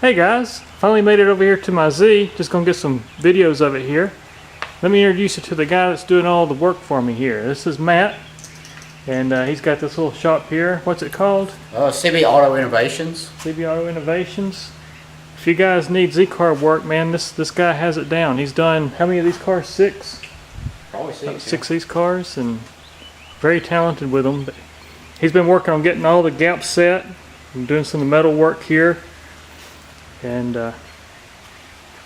Hey guys, finally made it over here to my Z. Just gonna get some videos of it here. Let me introduce you to the guy that's doing all the work for me here. This is Matt, and he's got this little shop here. What's it called? CB Auto Innovations. CB Auto Innovations. If you guys need Z-car work, man, this guy has it down. He's done, how many of these cars? 6? Probably 6. 6 of these cars, and very talented with them. But he's been working on getting all the gaps set and doing some metal work here. And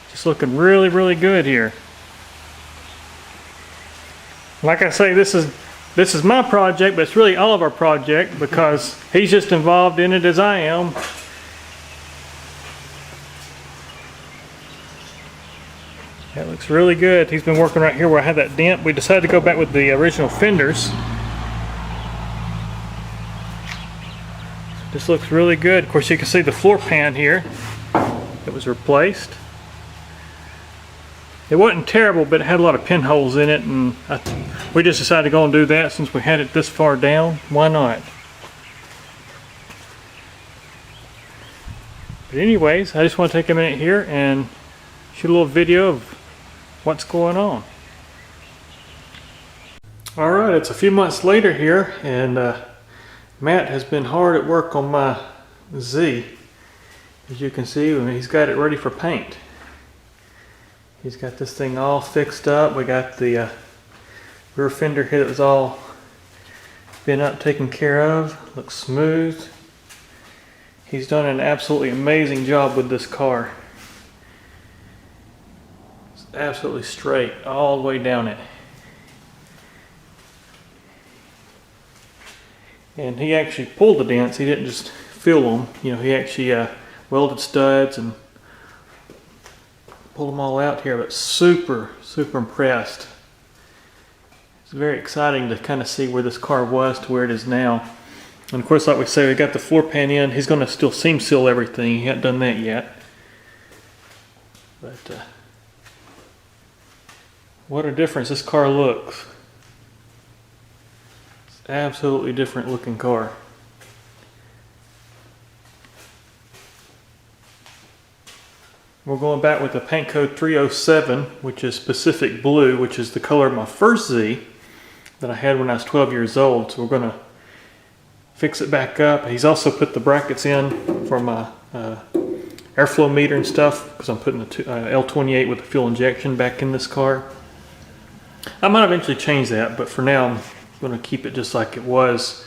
just looking really good here. Like I say, this is my project, but it's really all of our project because he's just involved in it as I am. That looks really good. He's been working right here where I had that dent. We decided to go back with the original fenders. This looks really good. Of course, you can see the floor pan here. It was replaced. It wasn't terrible, but it had a lot of pinholes in it, and we just decided to go and do that since we had it this far down. Why not? But anyways, I just want to take a minute here and shoot a little video of what's going on. Alright, it's a few months later here, and Matt has been hard at work on my Z. As you can see, he's got it ready for paint. He's got this thing all fixed up. We got the rear fender here that was all been up, taken care of. Looks smooth. He's done an absolutely amazing job with this car. It's absolutely straight all the way down it. And he actually pulled the dents. He didn't just fill them. You know, he actually welded studs and pulled them all out here, but super impressed. It's very exciting to kind of see where this car was to where it is now. And of course, like we say, we got the floor pan in. He's going to still seam seal everything. He hasn't done that yet. But what a difference this car looks. It's an absolutely different looking car. We're going back with the paint code 307, which is Pacific Blue, which is the color of my first Z that I had when I was 12 years old. So we're going to fix it back up. He's also put the brackets in for my airflow meter and stuff, because I'm putting the L-28 with the fuel injection back in this car. I might eventually change that, but for now I'm going to keep it just like it was,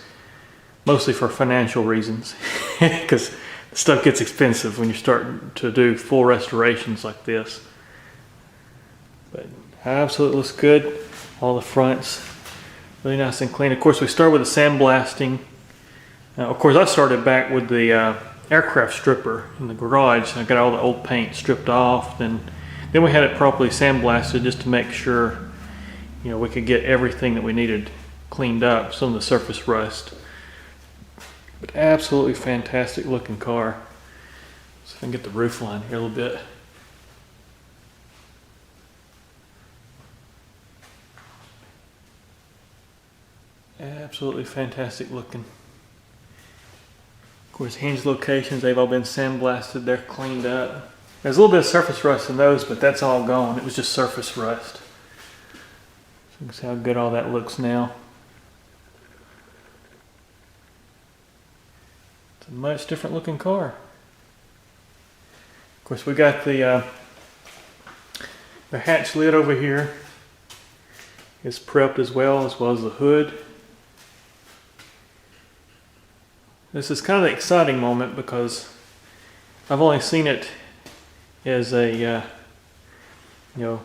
mostly for financial reasons, because stuff gets expensive when you're starting to do full restorations like this. But absolutely looks good. All the fronts really nice and clean. Of course, we start with the sandblasting. Of course, I started back with the aircraft stripper in the garage. I got all the old paint stripped off. Then we had it properly sandblasted just to make sure, you know, we could get everything that we needed cleaned up, some of the surface rust. But absolutely fantastic looking car. So if I can get the roof line here a little bit. Absolutely fantastic looking. Of course, hinge locations, they've all been sandblasted. They're cleaned up. There's a little bit of surface rust in those, but that's all gone. It was just surface rust. So you can see how good all that looks now. A much different looking car. Of course, we got the hatch lid over here. It's prepped as well as the hood. This is kind of the exciting moment because I've only seen it as a you know,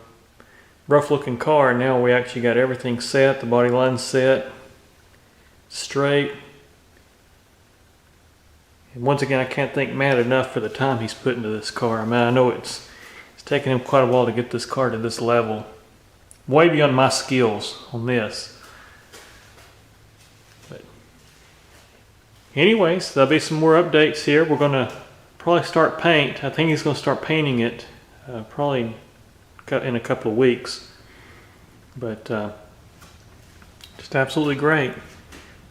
rough looking car, and now we actually got everything set, the body line set, straight. And once again, I can't thank Matt enough for the time he's put into this car. I mean, I know it's taken him quite a while to get this car to this level. Way beyond my skills on this. But anyways, there'll be some more updates here. We're going to probably start paint. I think he's going to start painting it probably in a couple of weeks. But just absolutely great.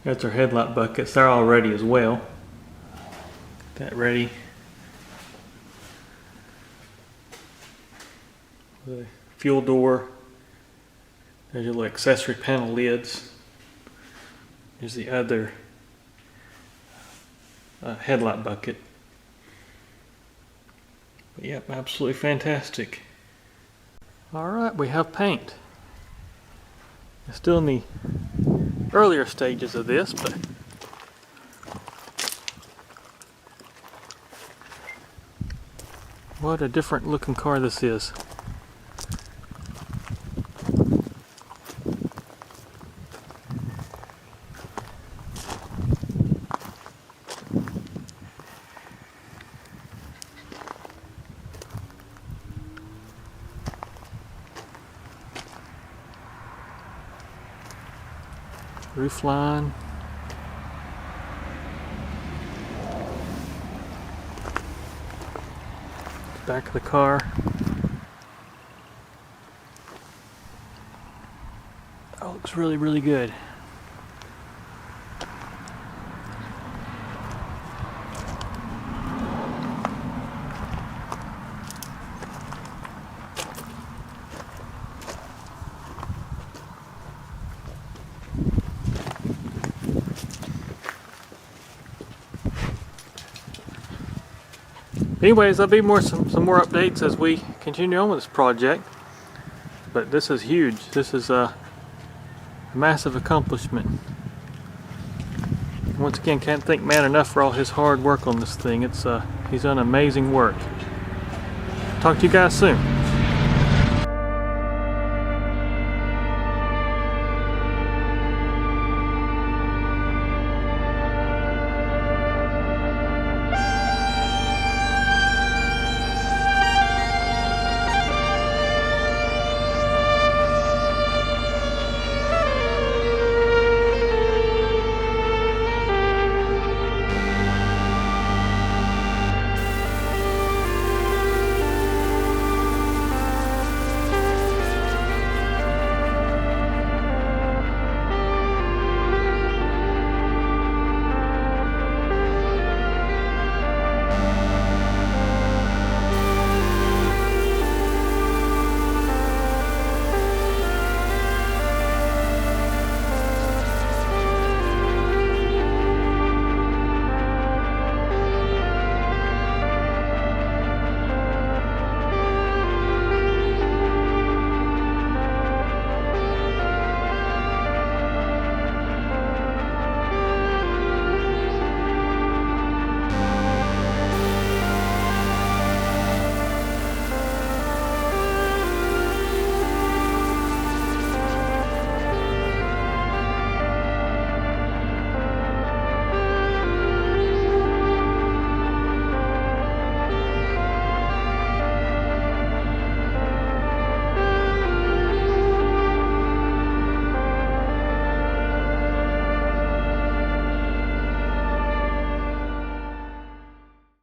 That's our headlight buckets. They're all ready as well. That ready. The fuel door. There's your little accessory panel lids. There's the other headlight bucket. But yep, absolutely fantastic. Alright, we have paint. It's still in the earlier stages of this, but what a different looking car this is. Roof line. Back of the car. Oh, looks really, really good. Anyways, there'll be some more updates as we continue on with this project. But this is huge. This is a massive accomplishment. Once again, can't thank man enough for all his hard work on this thing. He's done amazing work. Talk to you guys soon.